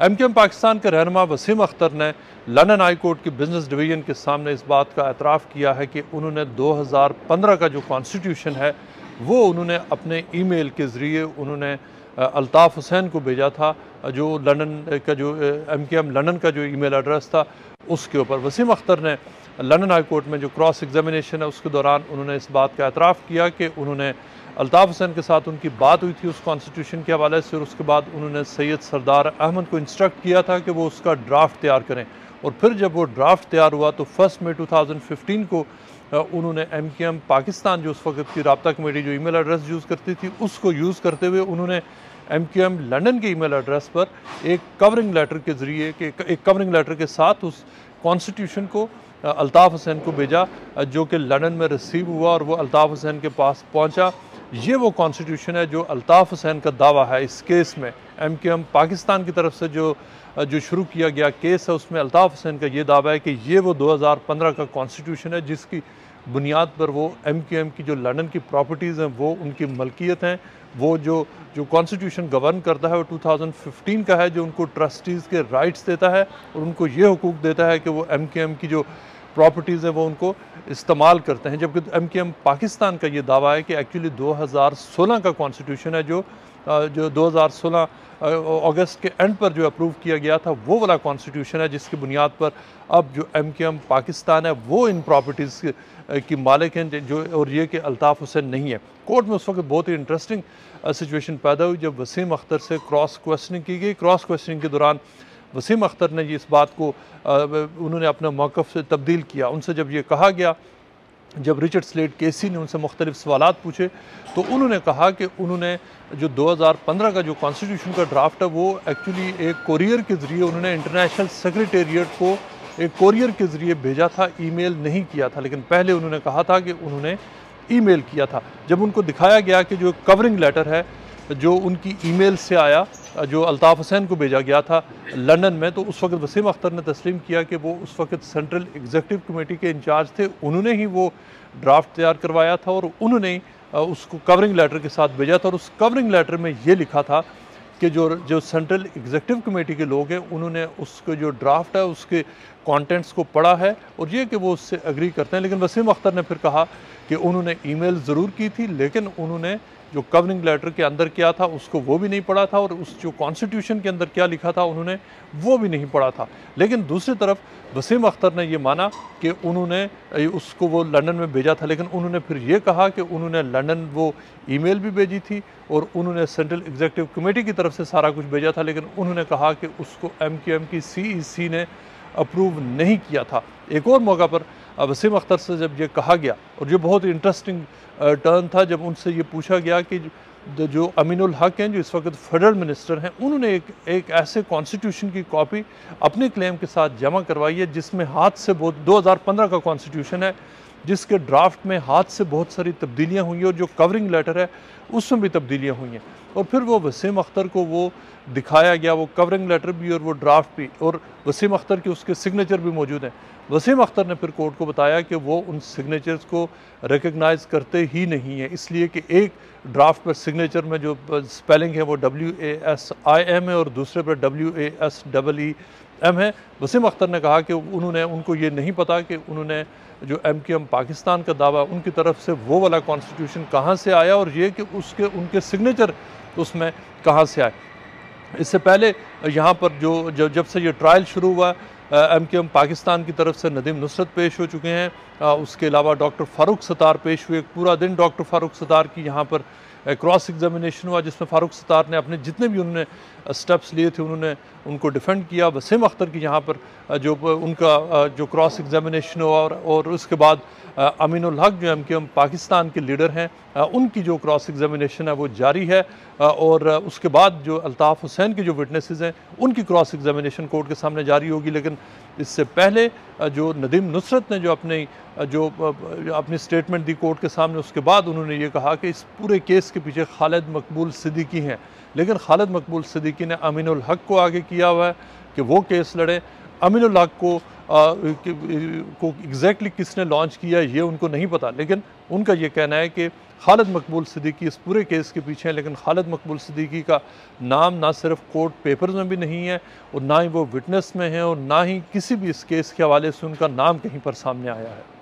MQM Pakistan के रहनुमा वसीम अख्तर ने लंदन हाई कोर्ट की बिजनेस डिवीज़न के सामने इस बात का एतराफ़ किया है कि उन्होंने 2015 का जो कॉन्स्टिट्यूशन है वो उन्होंने अपने ईमेल के ज़रिए उन्होंने अल्ताफ़ हुसैन को भेजा था, जो लंदन का जो MQM लंदन का जो ईमेल एड्रेस था उसके ऊपर। वसीम अख्तर ने लंदन हाई कोर्ट में जो क्रॉस एग्जामिनेशन है उसके दौरान उन्होंने इस बात का एतराफ़ किया कि उन्होंने अल्ताफ़ हुसैन के साथ उनकी बात हुई थी उस कॉन्स्टिट्यूशन के हवाले से, और उसके बाद उन्होंने सैयद सरदार अहमद को इंस्ट्रक्ट किया था कि वो उसका ड्राफ्ट तैयार करें। और फिर जब वो ड्राफ्ट तैयार हुआ तो 1 मई 2015 को उन्होंने MQM पाकिस्तान जो उस वक्त की राब्ता कमेटी जो ईमेल एड्रेस यूज़ करती थी उसको यूज़ करते हुए उन्होंने MQM लंदन के ईमेल एड्रेस पर एक कवरिंग लेटर के ज़रिए एक कवरिंग लेटर के साथ उस कॉन्स्टिट्यूशन को अल्ताफ़ हुसैन को भेजा, जो कि लंदन में रिसीव हुआ और वो अल्ताफ़ हुसैन के पास पहुंचा। ये वो कॉन्स्टिट्यूशन है जो अल्ताफ़ हुसैन का दावा है इस केस में। MQM पाकिस्तान की तरफ से जो शुरू किया गया केस है उसमें अल्ताफ़ हुसैन का ये दावा है कि ये वो 2015 का कॉन्स्टिट्यूशन है जिसकी बुनियाद पर वो MQM की जो लंदन की प्रॉपर्टीज़ हैं वो उनकी मलकियत हैं। वो जो कॉन्स्टिट्यूशन गवर्न करता है वो 2015 का है, जो उनको ट्रस्टीज़ के राइट्स देता है और उनको ये हुकूक देता है कि वो MQM की जो प्रॉपर्टीज़ हैं वो उनको इस्तेमाल करते हैं। जबकि MQM पाकिस्तान का ये दावा है कि एक्चुअली 2016 का कॉन्स्टिट्यूशन है जो 2016 अगस्त के एंड पर जो अप्रूव किया गया था वो वाला कॉन्स्टिट्यूशन है जिसकी बुनियाद पर अब जो MQM पाकिस्तान है वो इन प्रॉपर्टीज़ की मालिक हैं, जो और ये कि अल्ताफ़ हुसैन नहीं है। कोर्ट में उस वक्त बहुत ही इंटरेस्टिंग सिचुएशन पैदा हुई जब वसीम अख्तर से क्रॉस क्वेश्चनिंग की गई। क्रॉस क्वेश्चनिंग के दौरान वसीम अख्तर ने इस बात को उन्होंने अपने मौक़िफ़ से तब्दील किया। उनसे जब ये कहा गया, जब रिचर्ड स्लेट केसी ने उनसे मुख्तलिफ सवालात पूछे तो उन्होंने कहा कि उन्होंने जो 2015 का जो कॉन्स्टिट्यूशन का ड्राफ्ट है वो एक्चुअली एक कोरियर के ज़रिए उन्होंने इंटरनेशनल सेक्रेटेरिएट को एक कोरियर के ज़रिए भेजा था, ईमेल नहीं किया था। लेकिन पहले उन्होंने कहा था कि उन्होंने ईमेल किया था। जब उनको दिखाया गया कि जो कवरिंग लेटर है जो उनकी ईमेल से आया, जो अल्ताफ़ हुसैन को भेजा गया था लंदन में, तो उस वक्त वसीम अख्तर ने तस्लीम किया कि वो उस वक्त सेंट्रल एग्जीक्यूटिव कमेटी के इंचार्ज थे, उन्होंने ही वो ड्राफ्ट तैयार करवाया था और उन्होंने उसको कवरिंग लेटर के साथ भेजा था। और उस कवरिंग लेटर में ये लिखा था कि जो सेंट्रल एग्जीक्यूटिव कमेटी के लोग हैं उन्होंने उसको जो ड्राफ्ट है उसके कंटेंट्स को पढ़ा है और ये कि वो उससे एग्री करते हैं। लेकिन वसीम अख्तर ने फिर कहा कि उन्होंने ईमेल ज़रूर की थी लेकिन उन्होंने जो कवरिंग लेटर के अंदर क्या था उसको वो भी नहीं पढ़ा था और उस जो कॉन्स्टिट्यूशन के अंदर क्या लिखा था उन्होंने वो भी नहीं पढ़ा था। लेकिन दूसरी तरफ वसीम अख्तर ने ये माना कि उन्होंने उसको वो लंदन में भेजा था, लेकिन उन्होंने फिर ये कहा कि उन्होंने लंदन वो ईमेल भी भेजी थी और उन्होंने सेंट्रल एग्जीक्यूटिव कमेटी की तरफ से सारा कुछ भेजा था, लेकिन उन्होंने कहा कि उसको MQM की CEC ने अप्रूव नहीं किया था। एक और मौका पर वसीम अख्तर से जब ये कहा गया, और ये बहुत ही इंटरेस्टिंग टर्न था, जब उनसे ये पूछा गया कि जो अमीनुल हक हैं जो इस वक्त फेडरल मिनिस्टर हैं, उन्होंने एक ऐसे कॉन्स्टिट्यूशन की कॉपी अपने क्लेम के साथ जमा करवाई है जिसमें हाथ से बहुत 2015 का कॉन्स्टिट्यूशन है जिसके ड्राफ्ट में हाथ से बहुत सारी तब्दीलियाँ हुई हैं और जो कवरिंग लेटर है उसमें भी तब्दीलियाँ हुई हैं। और फिर वो वसीम अख्तर को वो दिखाया गया, वो कवरिंग लेटर भी और वो ड्राफ्ट भी, और वसीम अख्तर के उसके सिग्नेचर भी मौजूद हैं। वसीम अख्तर ने फिर कोर्ट को बताया कि वो उन सिग्नेचर्स को रिकग्नाइज़ करते ही नहीं है, इसलिए कि एक ड्राफ्ट पर सिग्नेचर में जो स्पेलिंग है वो WASIM है और दूसरे पर WASEEM है। वसीम अख्तर ने कहा कि उनको ये नहीं पता कि उन्होंने जो MQM पाकिस्तान का दावा उनकी तरफ से वो वाला कॉन्स्टिट्यूशन कहाँ से आया और ये कि उनके सिग्नेचर उसमें कहाँ से आए। इससे पहले यहाँ पर जब से ये ट्रायल शुरू हुआ MQM पाकिस्तान की तरफ से नदीम नुसरत पेश हो चुके हैं, उसके अलावा डॉक्टर फ़ारूक सत्तार पेश हुए। पूरा दिन डॉक्टर फ़ारूक सत्तार की यहाँ पर क्रॉस एग्जामिनेशन हुआ जिसमें फ़ारूक सत्तार ने अपने जितने भी उन्होंने स्टेप्स लिए थे उन्होंने उनको डिफेंड किया। वसीम अख्तर की यहाँ पर उनका जो क्रॉस एग्जामिनेशन हुआ और उसके बाद अमीनुल हक जो MQM पाकिस्तान के लीडर हैं उनकी जो क्रॉस एग्जामिनेशन है वो जारी है। और उसके बाद जो अल्ताफ़ हुसैन के जो विटनेसेस हैं उनकी क्रॉस एग्जामिनेशन कोर्ट के सामने जारी होगी। लेकिन इससे पहले जो नदीम नुसरत ने जो अपनी स्टेटमेंट दी कोर्ट के सामने, उसके बाद उन्होंने ये कहा कि इस पूरे केस के पीछे खालिद मकबूल सिद्दीकी हैं। लेकिन खालिद मकबूल सिद्दीकी ने अमीनुल हक को आगे किया हुआ है कि वो केस लड़े। अमीनुल हक को एग्जैक्टली किसने लॉन्च किया ये उनको नहीं पता, लेकिन उनका ये कहना है कि खालिद मकबूल सिद्दीकी इस पूरे केस के पीछे हैं। लेकिन खालिद मकबूल सिद्दीकी का नाम ना सिर्फ कोर्ट पेपर्स में भी नहीं है और ना ही वो विटनेस में है और ना ही किसी भी इस केस के हवाले से उनका नाम कहीं पर सामने आया है।